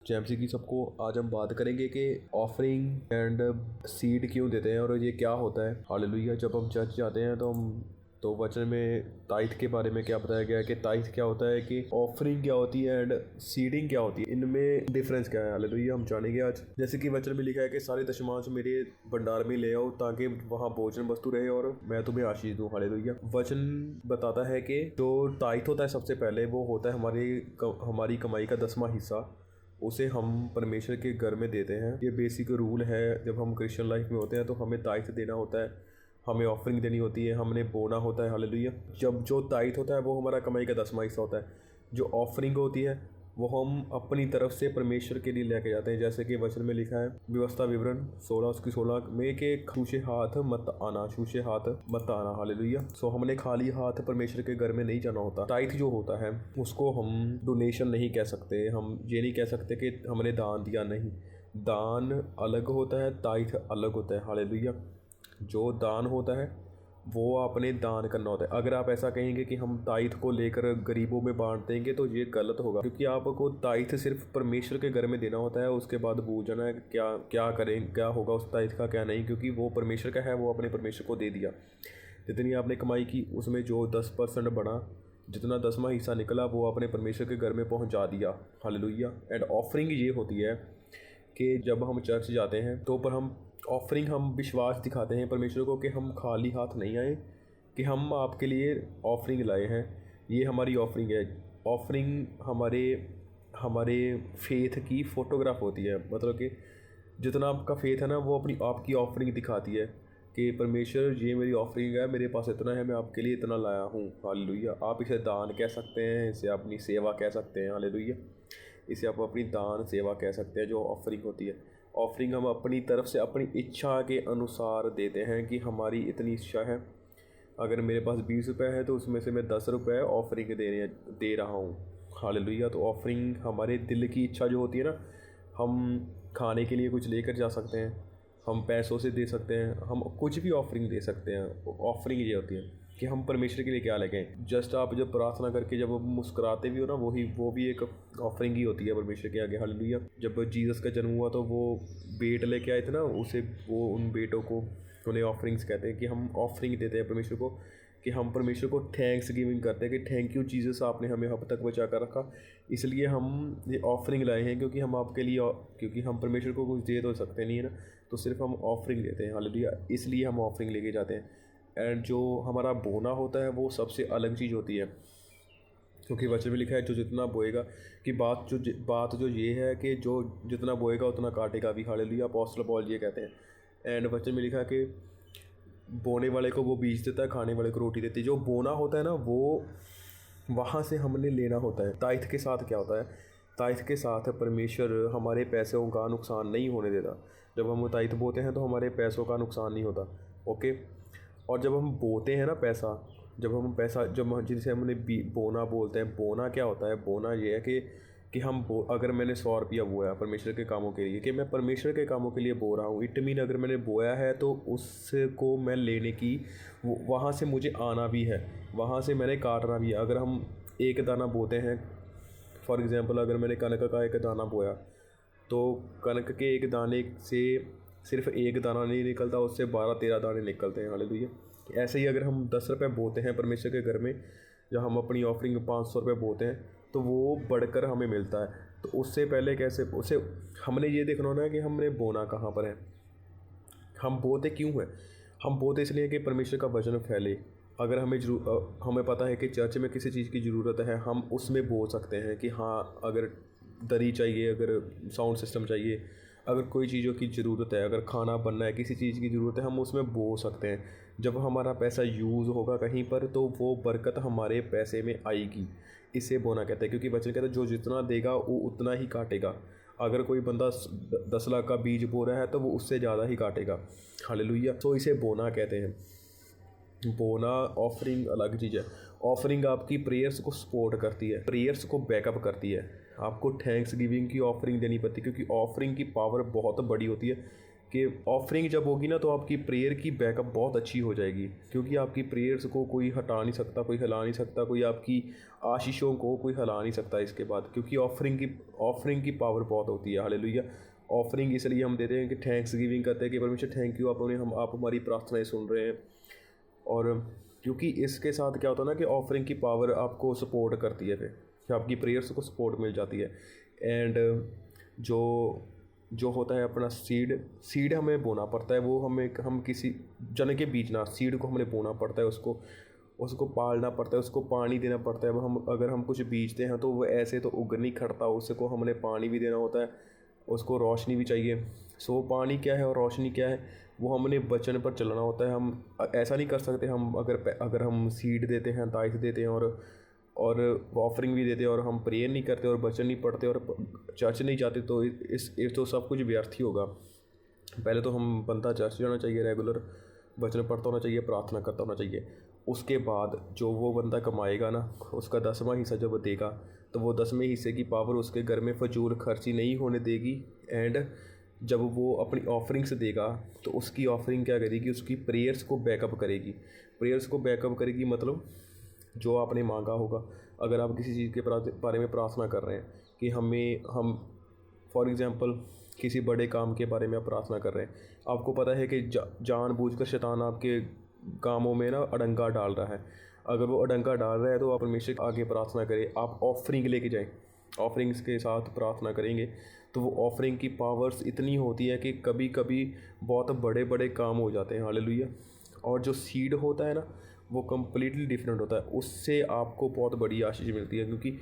जैमसी की सबको आज हम बात करेंगे कि ऑफरिंग एंड सीड क्यों देते हैं और ये क्या होता है। हालेलुया। जब हम चर्च जाते हैं तो वचन में ताइथ के बारे में क्या बताया गया है कि ताइथ क्या होता है, कि ऑफरिंग क्या होती है एंड सीडिंग क्या होती है, इनमें डिफरेंस क्या है। हालेलुया। हम जानेंगे आज। जैसे कि वचन में लिखा है कि सारे दशमांश मेरे भंडार में ले आओ ताकि वहाँ भोजन वस्तु रहे और मैं तुम्हें आशीष दूँ। हालेलुया। वचन बताता है कि जो ताइथ होता है सबसे पहले वो होता है हमारी कमाई का 10वां हिस्सा, उसे हम परमेश्वर के घर में देते हैं। ये बेसिक रूल है। जब हम क्रिश्चियन लाइफ में होते हैं तो हमें ताइथ देना होता है, हमें ऑफरिंग देनी होती है, हमने बोना होता है। हालेलुया। जब जो ताइथ होता है वो हमारा कमाई का 10वां हिस्सा होता है। जो ऑफरिंग होती है वो हम अपनी तरफ से परमेश्वर के लिए लेके जाते हैं। जैसे कि वचन में लिखा है व्यवस्था विवरण 16 में कि छूछे हाथ मत आना। हालेलुया। सो हमने खाली हाथ परमेश्वर के घर में नहीं जाना होता। ताइथ जो होता है उसको हम डोनेशन नहीं कह सकते, हम ये नहीं कह सकते कि हमने दान दिया। नहीं, दान अलग होता है, ताइथ अलग होता है। हालेलुया। जो दान होता है वो आपने दान करना होता है। अगर आप ऐसा कहेंगे कि हम ताइथ को लेकर गरीबों में बांट देंगे तो ये गलत होगा, क्योंकि आपको ताइथ सिर्फ परमेश्वर के घर में देना होता है। उसके बाद बूझना है क्या क्या करें, क्या होगा उस ताइथ का क्या नहीं, क्योंकि वो परमेश्वर का है, वो अपने परमेश्वर को दे दिया। जितनी आपने कमाई की उसमें जो 10% बढ़ा, जितना 10वां हिस्सा निकला वो अपने परमेश्वर के घर में पहुंचा दिया। हालेलुया। एंड ऑफरिंग ये होती है कि जब हम चर्च जाते हैं तो पर हम ऑफरिंग हम विश्वास दिखाते हैं परमेश्वर को कि हम खाली हाथ नहीं आए, कि हम आपके लिए ऑफरिंग लाए हैं। ये हमारी ऑफरिंग है। ऑफरिंग हमारे फेथ की फ़ोटोग्राफ होती है। मतलब कि जितना आपका फेथ है ना वो आपकी ऑफरिंग दिखाती है कि परमेश्वर ये मेरी ऑफरिंग है, मेरे पास इतना है, मैं आपके लिए इतना लाया हूँ। हालेलुया। आप इसे दान कह सकते हैं, इसे अपनी सेवा कह सकते हैं। हालेलुया। इसे आप अपनी दान सेवा कह सकते हैं जो ऑफरिंग होती है। ऑफरिंग हम अपनी तरफ से अपनी इच्छा के अनुसार देते हैं कि हमारी इतनी इच्छा है। अगर मेरे पास 20 रुपये है तो उसमें से मैं 10 रुपये ऑफरिंग दे रहा हूँ। हालेलुया। तो ऑफरिंग हमारे दिल की इच्छा जो होती है ना, हम खाने के लिए कुछ लेकर जा सकते हैं, हम पैसों से दे सकते हैं, हम कुछ भी ऑफरिंग दे सकते हैं। ऑफरिंग ये होती है कि हम परमेश्वर के लिए क्या लें। जस्ट आप जब प्रार्थना करके जब मुस्कुराते भी हो ना, वो भी एक ऑफरिंग ही होती है परमेश्वर के आगे। हालेलुया। जब जीसस का जन्म हुआ तो वो बेट लेके आए थे ना, उन बेटों को उन्हें ऑफरिंग्स कहते हैं, कि हम ऑफरिंग देते हैं परमेश्वर को, कि हम परमेश्वर को थैंक्स गिविंग करते हैं कि थैंक यू जीसस, आपने हमें अब तक बचा कर रखा, इसलिए हम ये ऑफरिंग लाए हैं, क्योंकि हम आपके लिए, क्योंकि हम परमेश्वर को कुछ दे तो सकते नहीं है ना, तो सिर्फ हम ऑफरिंग देते हैं। हालेलुया। इसलिए हम ऑफरिंग लेके जाते हैं। एंड जो हमारा बोना होता है वो सबसे अलग चीज़ होती है, क्योंकि वचन में लिखा है जो जितना बोएगा, कि बात जो ये है कि जो जितना बोएगा उतना काटेगा भी। हालेलुया। अपोस्टल पौल ये कहते हैं। एंड वचन में लिखा है कि बोने वाले को वो बीज देता है, खाने वाले को रोटी देती है। जो बोना होता है ना वो वहाँ से हमने लेना होता है। ताइथ के साथ क्या होता है, ताइथ के साथ परमेश्वर हमारे पैसों का नुकसान नहीं होने देता। जब हम ताइथ बोते हैं तो हमारे पैसों का नुकसान नहीं होता। ओके। और जब हम बोते हैं ना पैसा, जिसे हमने बोना बोलते हैं, बोना क्या होता है, बोना ये है कि अगर मैंने 100 रुपया बोया परमेश्वर के कामों के लिए, कि मैं परमेश्वर के कामों के लिए बो रहा हूँ, इट मीन अगर मैंने बोया है तो उसको मैं लेने की, वहाँ से मुझे आना भी है, वहाँ से मैंने काटना भी है। अगर हम एक दाना बोते हैं, फॉर एग्ज़ाम्पल अगर मैंने कनक का एक दाना बोया तो कनक के एक दाने से सिर्फ एक दाना नहीं निकलता, उससे 12-13 दाने निकलते हैं। हालेलुया। ऐसे ही अगर हम 10 रुपये बोते हैं परमेश्वर के घर में, या हम अपनी ऑफरिंग 500 रुपये बोते हैं, तो वो बढ़कर हमें मिलता है। तो उससे पहले कैसे हमने ये देखना होना है कि हमने बोना कहाँ पर है, हम बोते क्यों हैं। हम बोते इसलिए कि परमेश्वर का वचन फैले। अगर हमें पता है कि चर्च में किसी चीज़ की ज़रूरत है, हम उसमें बोल सकते हैं कि हाँ, अगर दरी चाहिए, अगर साउंड सिस्टम चाहिए, अगर कोई चीज़ों की ज़रूरत है, अगर खाना बनना है, किसी चीज़ की ज़रूरत है, हम उसमें बो सकते हैं। जब हमारा पैसा यूज़ होगा कहीं पर तो वो बरकत हमारे पैसे में आएगी। इसे बोना कहते हैं, क्योंकि वचन कहता है जो जितना देगा वो उतना ही काटेगा। अगर कोई बंदा 10 लाख का बीज बो रहा है तो वो उससे ज़्यादा ही काटेगा। हालेलुया। तो इसे बोना कहते हैं। बोना ऑफरिंग अलग चीज़ है। ऑफरिंग आपकी प्रेयर्स को सपोर्ट करती है, प्रेयर्स को बैकअप करती है। आपको थैंक्स गिविंग की ऑफरिंग देनी पड़ती है, क्योंकि ऑफरिंग की पावर बहुत बड़ी होती है। कि ऑफरिंग जब होगी ना तो आपकी प्रेयर की बैकअप बहुत अच्छी हो जाएगी, क्योंकि आपकी प्रेयर्स को कोई हटा नहीं सकता, कोई हिला नहीं सकता, कोई आपकी आशीषों को कोई हिला नहीं सकता इसके बाद, क्योंकि ऑफरिंग की पावर बहुत होती है। हालेलुया। ऑफरिंग इसलिए हम देते हैं कि थैंक्स गिविंग करते हैं कि परमेश्वर थैंक यू, आप हमारी प्रार्थनाएं सुन रहे हैं। और क्योंकि इसके साथ क्या होता है ना कि ऑफरिंग की पावर आपको सपोर्ट करती है, फिर कि आपकी प्रेयर्स को सपोर्ट मिल जाती है। एंड जो जो होता है अपना सीड हमें बोना पड़ता है, वो हम किसी जन के बीज ना, सीड को हमें बोना पड़ता है, उसको पालना पड़ता है, उसको पानी देना पड़ता है। अगर हम कुछ बीजते हैं तो वो ऐसे तो उग नहीं खड़ता, उसको हमने पानी भी देना होता है, उसको रोशनी भी चाहिए। सो पानी क्या है और रोशनी क्या है, वो हमने वचन पर चलना होता है। हम ऐसा नहीं कर सकते, हम अगर हम सीड देते हैं, ताइथ देते हैं और ऑफरिंग भी देते हैं और हम प्रेयर नहीं करते और वचन नहीं पढ़ते और चर्च नहीं जाते, तो इस तो सब कुछ व्यर्थ ही होगा। पहले तो हम बंदा चर्च जाना चाहिए, रेगुलर वचन पढ़ता होना चाहिए, प्रार्थना करता होना चाहिए। उसके बाद जो वो बंदा कमाएगा ना, उसका 10वां हिस्सा जब देगा, तो वो 10वें हिस्से की पावर उसके घर में फजूल खर्ची नहीं होने देगी। एंड जब वो अपनी ऑफरिंग्स देगा तो उसकी ऑफरिंग क्या करेगी, उसकी प्रेयर्स को बैकअप करेगी। मतलब जो आपने मांगा होगा, अगर आप किसी चीज़ के बारे में प्रार्थना कर रहे हैं कि हम फॉर एग्ज़ाम्पल किसी बड़े काम के बारे में आप प्रार्थना कर रहे हैं, आपको पता है कि जानबूझकर शैतान आपके कामों में ना अड़ंगा डाल रहा है। अगर वो अड़ंगा डाल रहा है तो आप परमेश्वर के आगे प्रार्थना करें, आप ऑफरिंग लेके जाएं, ऑफरिंग्स के साथ प्रार्थना करेंगे तो वो ऑफरिंग की पावर्स इतनी होती है कि कभी कभी बहुत बड़े बड़े काम हो जाते हैं। हालेलुया। और जो सीड होता है ना, वो कम्प्लीटली डिफरेंट होता है, उससे आपको बहुत बड़ी आशीष मिलती है। क्योंकि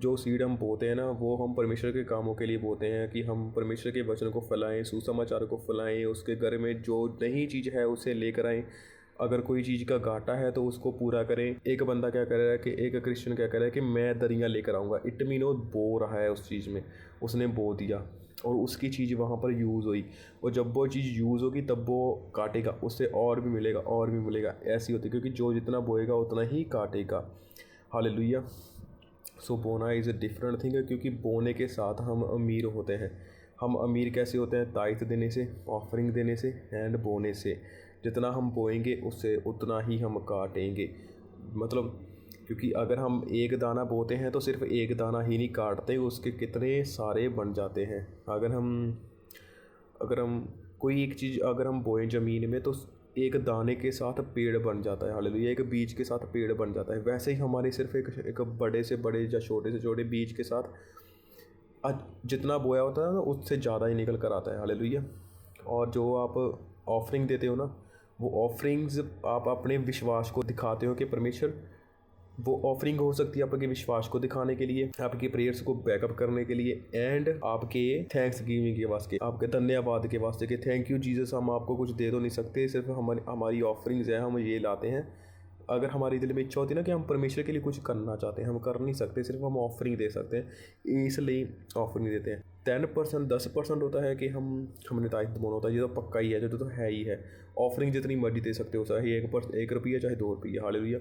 जो सीड हम बोते हैं ना, वो हम परमेश्वर के कामों के लिए बोते हैं, कि हम परमेश्वर के वचन को फैलाएं, सुसमाचार को फैलाएं, उसके घर में जो नई चीज़ है उसे लेकर आएँ। अगर कोई चीज़ का घाटा है तो उसको पूरा करें। एक बंदा क्या कर रहा है कि एक क्रिश्चियन क्या कर रहा है कि मैं दरियाँ लेकर आऊँगा, इट मीन वो बो रहा है उस चीज़ में, उसने बो दिया और उसकी चीज़ वहाँ पर यूज़ हुई, और जब वो चीज़ यूज़ होगी तब वो काटेगा, उससे और भी मिलेगा। ऐसी होती है, क्योंकि जो जितना बोएगा उतना ही काटेगा। हालेलुया। सो बोना इज़ अ डिफरेंट थिंग है, क्योंकि बोने के साथ हम अमीर होते हैं। हम अमीर कैसे होते हैं? ताइथ देने से, ऑफरिंग देने से एंड बोने से। जितना हम बोएंगे उससे उतना ही हम काटेंगे। मतलब क्योंकि अगर हम एक दाना बोते हैं तो सिर्फ एक दाना ही नहीं काटते, उसके कितने सारे बन जाते हैं। अगर हम कोई एक चीज़ अगर हम बोएं ज़मीन में तो एक दाने के साथ पेड़ बन जाता है। हालेलुया। एक बीज के साथ पेड़ बन जाता है। वैसे ही हमारे सिर्फ एक बड़े से बड़े या छोटे से छोटे बीज के साथ जितना बोया होता है ना, उससे ज़्यादा ही निकल कर आता है। हालेलुया। और जो आप ऑफरिंग देते हो ना, वो ऑफरिंग्स आप अपने विश्वास को दिखाते हो कि परमेश्वर, वो ऑफरिंग हो सकती है आपके विश्वास को दिखाने के लिए, आपकी प्रेयर्स को बैकअप करने के लिए एंड आपके थैंक्स गिविंग के वास्ते, आपके धन्यवाद के वास्ते कि थैंक यू जीसस, हम आपको कुछ दे तो नहीं सकते, सिर्फ हमारी ऑफरिंग्स है, हम ये लाते हैं। अगर हमारी दिल में इच्छा होती है ना कि हम परमेश्वर के लिए कुछ करना चाहते हैं, हम कर नहीं सकते, सिर्फ हम ऑफरिंग दे सकते हैं, इसलिए ऑफरिंग देते हैं। 10% 10% होता है कि हमने ताइथ बोना होता है, ये तो पक्का ही है, जो तो है ही है। ऑफरिंग जितनी मर्जी दे सकते हो, चाहे 1 रुपया चाहे 2 रुपये। हालेलुया।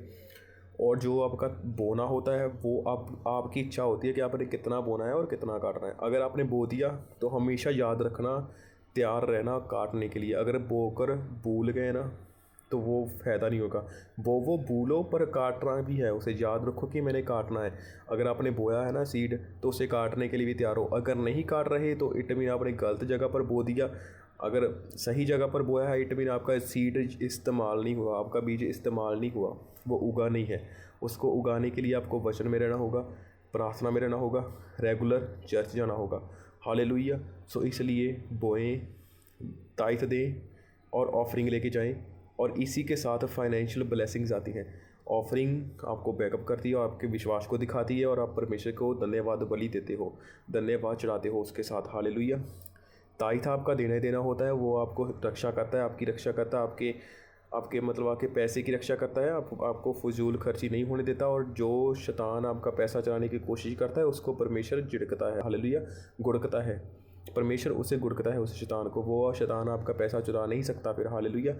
और जो आपका बोना होता है वो आपकी इच्छा होती है कि आपने कितना बोना है और कितना काटना है। अगर आपने बो दिया तो हमेशा याद रखना, तैयार रहना काटने के लिए। अगर बोकर भूल गए ना तो वो फ़ायदा नहीं होगा। वो भूलो पर काटना भी है, उसे याद रखो कि मैंने काटना है। अगर आपने बोया है ना सीड, तो उसे काटने के लिए भी तैयार हो। अगर नहीं काट रहे तो इट मीन आपने गलत जगह पर बो दिया। अगर सही जगह पर बोया है, इट मीन आपका सीड इस्तेमाल नहीं हुआ, आपका बीज इस्तेमाल नहीं हुआ, वो उगा नहीं है। उसको उगाने के लिए आपको वचन में रहना होगा, प्रार्थना में रहना होगा, रेगुलर चर्च जाना होगा। हालेलुया। सो इसलिए बोएं, ताइथ दें और ऑफरिंग लेके जाएं, और इसी के साथ फाइनेंशियल ब्लेसिंग्स आती हैं। ऑफरिंग आपको बैकअप करती है और आपके विश्वास को दिखाती है, और आप परमेश्वर को धन्यवाद बलि देते हो, धन्यवाद चढ़ाते हो उसके साथ। हालेलुया। ताइथ आपका देना होता है, वो आपको रक्षा करता है, आपकी रक्षा करता है, आपके पैसे की रक्षा करता है, आपको फजूल खर्ची नहीं होने देता। और जो शैतान आपका पैसा चलाने की कोशिश करता है उसको परमेश्वर झिड़कता है। हालेलुया। गुड़कता है, परमेश्वर उसे गुड़कता है, उस शैतान को। वो शैतान आपका पैसा चुरा नहीं सकता फिर। हालेलुया।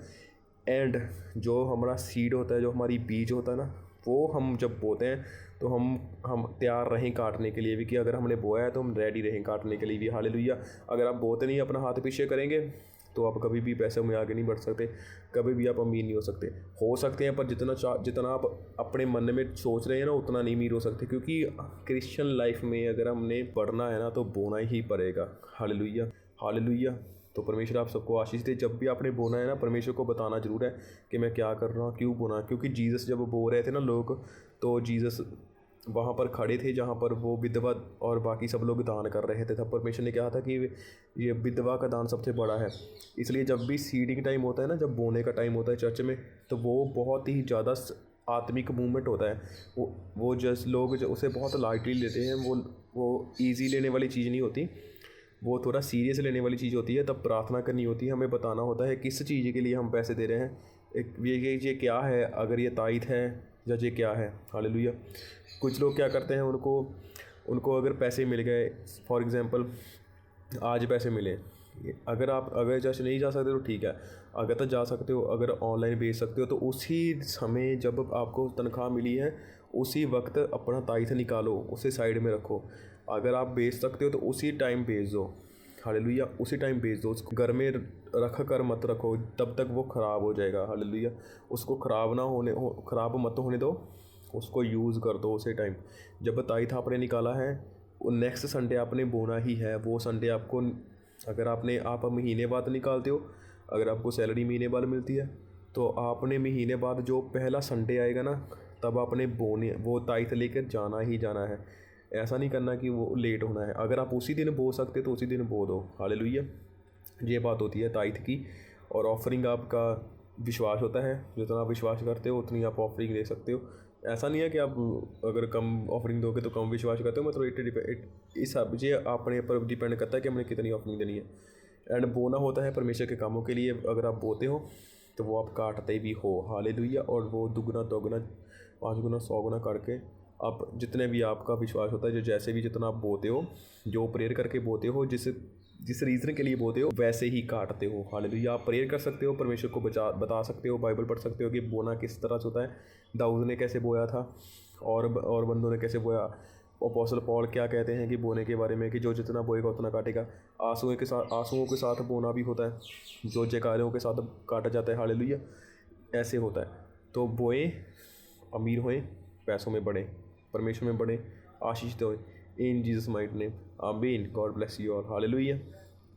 एंड जो हमारा सीड होता है, जो हमारी बीज होता है ना, वो हम जब बोते हैं तो हम तैयार रहें काटने के लिए भी, कि अगर हमने बोया है तो हम रेडी रहें काटने के लिए भी। हालेलुया। अगर आप बोते नहीं अपना हाथ पीछे करेंगे तो आप कभी भी पैसे में आगे नहीं बढ़ सकते, कभी भी आप अमीर नहीं हो सकते हैं, पर जितना आप अपने मन में सोच रहे हैं ना उतना नहीं अमीर हो सकते, क्योंकि क्रिश्चियन लाइफ में अगर हमने बढ़ना है ना तो बोना ही पड़ेगा। Hallelujah, hallelujah. तो परमेश्वर आप सबको आशीष दे। जब भी आपने बोना है ना, परमेश्वर को बताना ज़रूर है कि मैं क्या कर रहा हूँ, क्यों बोना, क्योंकि जीसस जब बो रहे थे ना लोग, तो जीसस वहाँ पर खड़े थे जहाँ पर वो विधवा और बाकी सब लोग दान कर रहे थे। तब परमेश्वर ने कहा था कि ये विधवा का दान सबसे बड़ा है। इसलिए जब भी सीडिंग टाइम होता है ना, जब बोने का टाइम होता है चर्च में, तो वो बहुत ही ज़्यादा आत्मिक मूवमेंट होता है। वो जस्ट लोग जो उसे बहुत लाइटली लेते हैं, वो ईजी लेने वाली चीज़ नहीं होती, वो थोड़ा सीरियस लेने वाली चीज़ होती है। तब प्रार्थना करनी होती है, हमें बताना होता है किस चीज़ के लिए हम पैसे दे रहे हैं, एक ये क्या है, अगर ये ताइथ है या ये क्या है। हालेलुया। कुछ लोग क्या करते हैं, उनको अगर पैसे मिल गए, फॉर एग्ज़ाम्पल आज पैसे मिले, अगर जैसे नहीं जा सकते तो ठीक है, अगर तो जा सकते हो, अगर ऑनलाइन भेज सकते हो तो उसी समय जब आपको तनख्वाह मिली है उसी वक्त अपना ताइथ निकालो, उसे साइड में रखो। अगर आप भेज सकते हो तो उसी टाइम भेज दो। हालेलुया, उसी टाइम भेज दो। उसको घर में रख कर मत रखो, तब तक वो ख़राब हो जाएगा। हालेलुया, उसको ख़राब मत होने दो, उसको यूज़ कर दो उसी टाइम। जब ताइथ आपने निकाला है, वो नेक्स्ट संडे आपने बोना ही है। वो संडे आपको, अगर आप महीने बाद निकालते हो, अगर आपको सैलरी महीने बाद मिलती है, तो आपने महीने बाद जो पहला संडे आएगा ना, तब आपने वो ताइथ लेकर जाना ही जाना है। ऐसा नहीं करना कि वो लेट होना है। अगर आप उसी दिन बो सकते तो उसी दिन बो दो। हालेलुया, ये बात होती है ताइथ की। और ऑफरिंग आपका विश्वास होता है, जितना आप विश्वास करते हो उतनी आप ऑफरिंग दे सकते हो। ऐसा नहीं है कि आप अगर कम ऑफरिंग दोगे तो कम विश्वास करते हो, मतलब ये अपने पर डिपेंड करता है कि हमने कितनी ऑफरिंग देनी है। एंड बोना होता है परमेश्वर के कामों के लिए। अगर आप बोते हो तो वो आप काटते भी हो। हालेलुया। और वो दुगना दोगुना 5 गुना 100 गुना करके आप जितने भी आपका विश्वास होता है, जो जैसे भी जितना आप बोते हो, जो प्रेयर करके बोते हो, जिस रीज़न के लिए बोते हो वैसे ही काटते हो। हालेलुया। आप प्रेयर कर सकते हो, परमेश्वर को बता सकते हो, बाइबल पढ़ सकते हो कि बोना किस तरह से होता है, दाऊद ने कैसे बोया था और बंदों ने कैसे बोया। अपोस्टल पॉल क्या कहते हैं कि बोने के बारे में, कि जो जितना बोएगा उतना काटेगा। आंसुओं के साथ बोना भी होता है, जो जयकारों के साथ काटा जाता है। हालेलुया, ऐसे होता है। तो बोएं, अमीर होएं, पैसों में बढ़ें, परमेश्वर में बढ़ें, आशीष दो इन जीसस माइट नेम, आमीन। God bless you all. Hallelujah.